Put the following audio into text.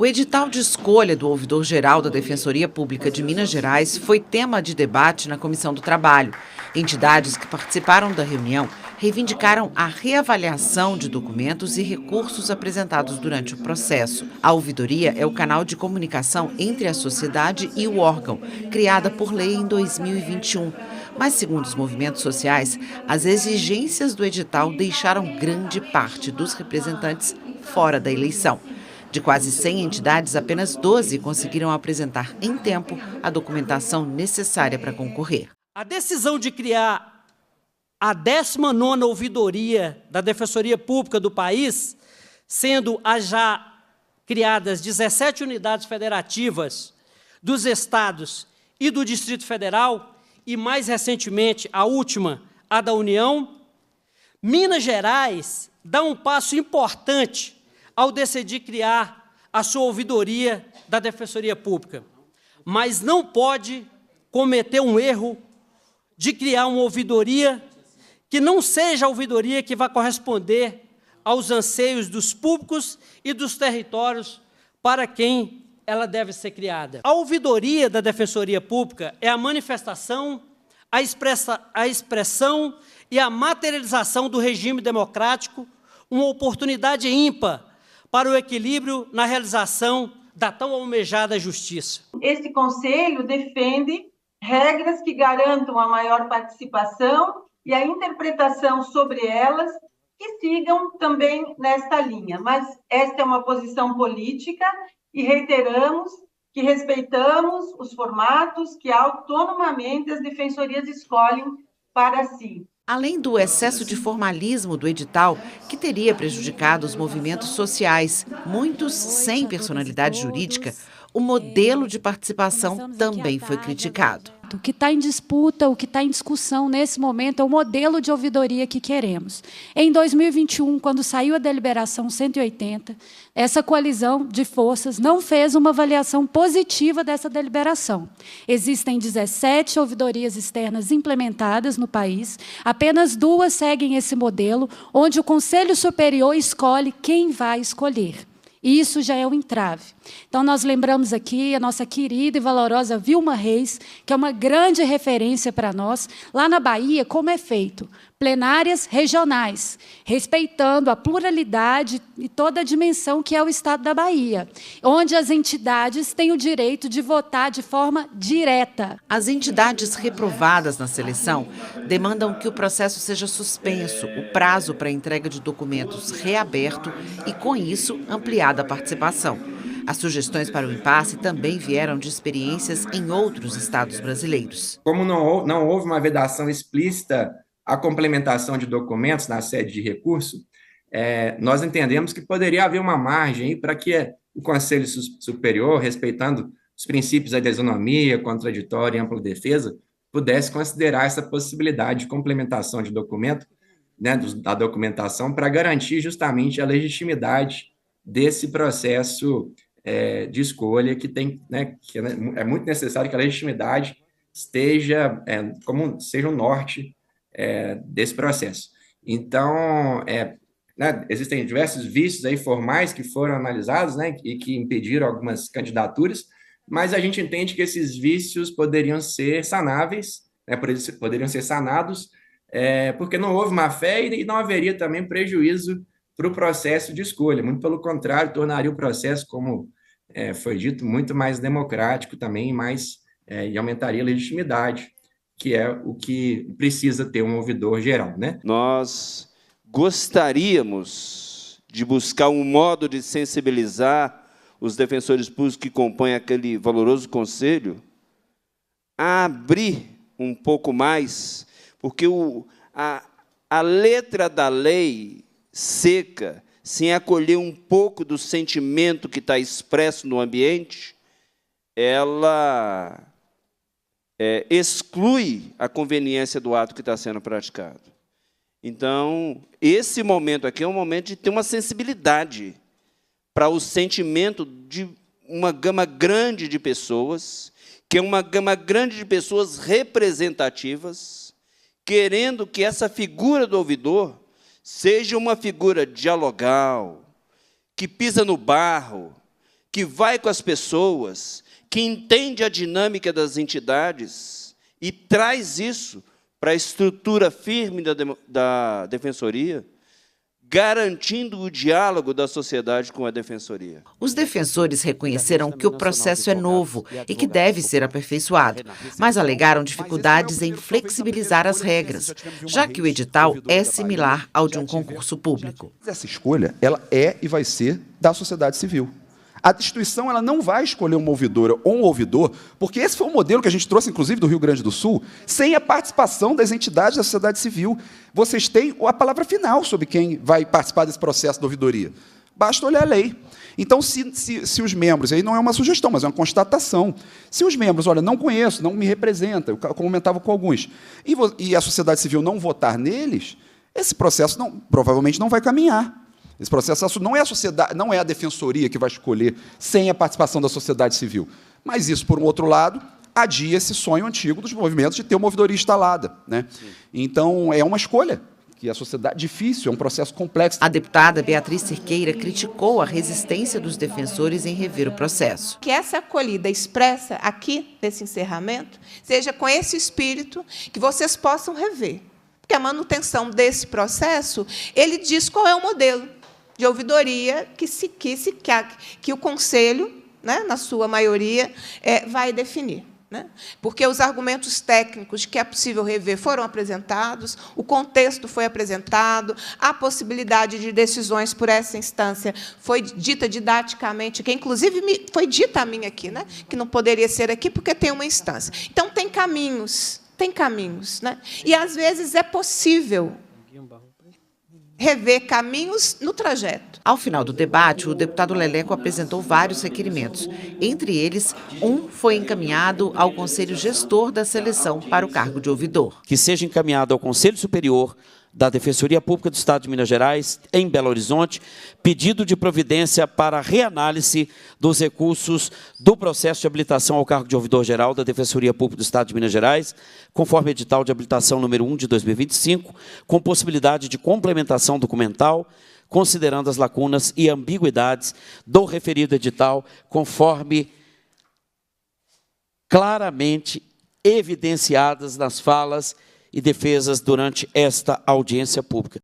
O edital de escolha do ouvidor-geral da Defensoria Pública de Minas Gerais foi tema de debate na Comissão do Trabalho. Entidades que participaram da reunião reivindicaram a reavaliação de documentos e recursos apresentados durante o processo. A ouvidoria é o canal de comunicação entre a sociedade e o órgão, criada por lei em 2021. Mas, segundo os movimentos sociais, as exigências do edital deixaram grande parte dos representantes fora da eleição. De quase 100 entidades, apenas 12 conseguiram apresentar em tempo a documentação necessária para concorrer. A decisão de criar a 19ª ouvidoria da Defensoria Pública do país, sendo as já criadas 17 unidades federativas dos estados e do Distrito Federal, e mais recentemente a última, a da União, Minas Gerais dá um passo importante ao decidir criar a sua ouvidoria da Defensoria Pública, mas não pode cometer um erro de criar uma ouvidoria que não seja a ouvidoria que vai corresponder aos anseios dos públicos e dos territórios para quem ela deve ser criada. A ouvidoria da Defensoria Pública é a manifestação, a expressão e a materialização do regime democrático, uma oportunidade ímpar para o equilíbrio na realização da tão almejada justiça. Esse conselho defende regras que garantam a maior participação e a interpretação sobre elas que sigam também nesta linha. Mas esta é uma posição política e reiteramos que respeitamos os formatos que autonomamente as defensorias escolhem para si. Além do excesso de formalismo do edital, que teria prejudicado os movimentos sociais, muitos sem personalidade jurídica, o modelo de participação também foi criticado. O que está em disputa, o que está em discussão nesse momento é o modelo de ouvidoria que queremos. Em 2021, quando saiu a deliberação 180, essa coalizão de forças não fez uma avaliação positiva dessa deliberação. Existem 17 ouvidorias externas implementadas no país, apenas 2 seguem esse modelo, onde o Conselho Superior escolhe quem vai escolher. E isso já é um entrave. Então, nós lembramos aqui a nossa querida e valorosa Vilma Reis, que é uma grande referência para nós. Lá na Bahia, como é feito? Plenárias regionais, respeitando a pluralidade e toda a dimensão que é o Estado da Bahia, onde as entidades têm o direito de votar de forma direta. As entidades reprovadas na seleção demandam que o processo seja suspenso, o prazo para a entrega de documentos reaberto e, com isso, ampliada a participação. As sugestões para o impasse também vieram de experiências em outros estados brasileiros. Como não houve uma vedação explícita à complementação de documentos na sede de recurso, nós entendemos que poderia haver uma margem para que o Conselho Superior, respeitando os princípios da isonomia, contraditória e ampla defesa, pudesse considerar essa possibilidade de complementação de documento, né, da documentação, para garantir justamente a legitimidade desse processo de escolha que tem, né, que é muito necessário que a legitimidade seja o norte desse processo. Então, né, existem diversos vícios aí formais que foram analisados, né, e que impediram algumas candidaturas, mas a gente entende que esses vícios poderiam ser sanáveis, né, poderiam ser sanados, porque não houve má-fé e não haveria também prejuízo para o processo de escolha. Muito pelo contrário, tornaria o processo, como foi dito, muito mais democrático também, e aumentaria a legitimidade, que é o que precisa ter um ouvidor geral, né? Nós gostaríamos de buscar um modo de sensibilizar os defensores públicos que compõem aquele valoroso conselho a abrir um pouco mais, porque a letra da lei seca, sem acolher um pouco do sentimento que está expresso no ambiente, ela exclui a conveniência do ato que está sendo praticado. Então, esse momento aqui é um momento de ter uma sensibilidade para o sentimento de uma gama grande de pessoas, que é uma gama grande de pessoas representativas, querendo que essa figura do ouvidor seja uma figura dialogal, que pisa no barro, que vai com as pessoas, que entende a dinâmica das entidades e traz isso para a estrutura firme da Defensoria, garantindo o diálogo da sociedade com a Defensoria. Os defensores reconheceram que o processo é novo e que deve ser aperfeiçoado, mas alegaram dificuldades em flexibilizar as regras, já que o edital é similar ao de um concurso público. Essa escolha, ela é e vai ser da sociedade civil. A instituição ela não vai escolher uma ouvidora ou um ouvidor, porque esse foi o modelo que a gente trouxe, inclusive, do Rio Grande do Sul, sem a participação das entidades da sociedade civil. Vocês têm a palavra final sobre quem vai participar desse processo de ouvidoria. Basta olhar a lei. Então, se os membros, aí não é uma sugestão, mas é uma constatação, se os membros, olha, não conheço, não me representa, eu comentava com alguns, e a sociedade civil não votar neles, esse processo provavelmente não vai caminhar. Esse processo não é a defensoria que vai escolher sem a participação da sociedade civil. Mas isso, por um outro lado, adia esse sonho antigo dos movimentos de ter uma ouvidoria instalada, né? Então, é uma escolha que a sociedade difícil, é um processo complexo. A deputada Beatriz Cerqueira criticou a resistência dos defensores em rever o processo. Que essa acolhida expressa aqui, nesse encerramento, seja com esse espírito que vocês possam rever. Porque a manutenção desse processo, ele diz qual é o modelo de ouvidoria que o Conselho, né, na sua maioria, vai definir. Né? Porque os argumentos técnicos de que é possível rever foram apresentados, o contexto foi apresentado, a possibilidade de decisões por essa instância foi dita didaticamente, que inclusive foi dita a mim aqui, né, que não poderia ser aqui porque tem uma instância. Então, tem caminhos, né? E, às vezes, é possível rever caminhos no trajeto. Ao final do debate, o deputado Leleco apresentou vários requerimentos. Entre eles, um foi encaminhado ao Conselho Gestor da Seleção para o cargo de ouvidor. Que seja encaminhado ao Conselho Superior da Defensoria Pública do Estado de Minas Gerais, em Belo Horizonte, pedido de providência para reanálise dos recursos do processo de habilitação ao cargo de ouvidor-geral da Defensoria Pública do Estado de Minas Gerais, conforme edital de habilitação número 1 de 2025, com possibilidade de complementação documental, considerando as lacunas e ambiguidades do referido edital, conforme claramente evidenciadas nas falas e defesas durante esta audiência pública.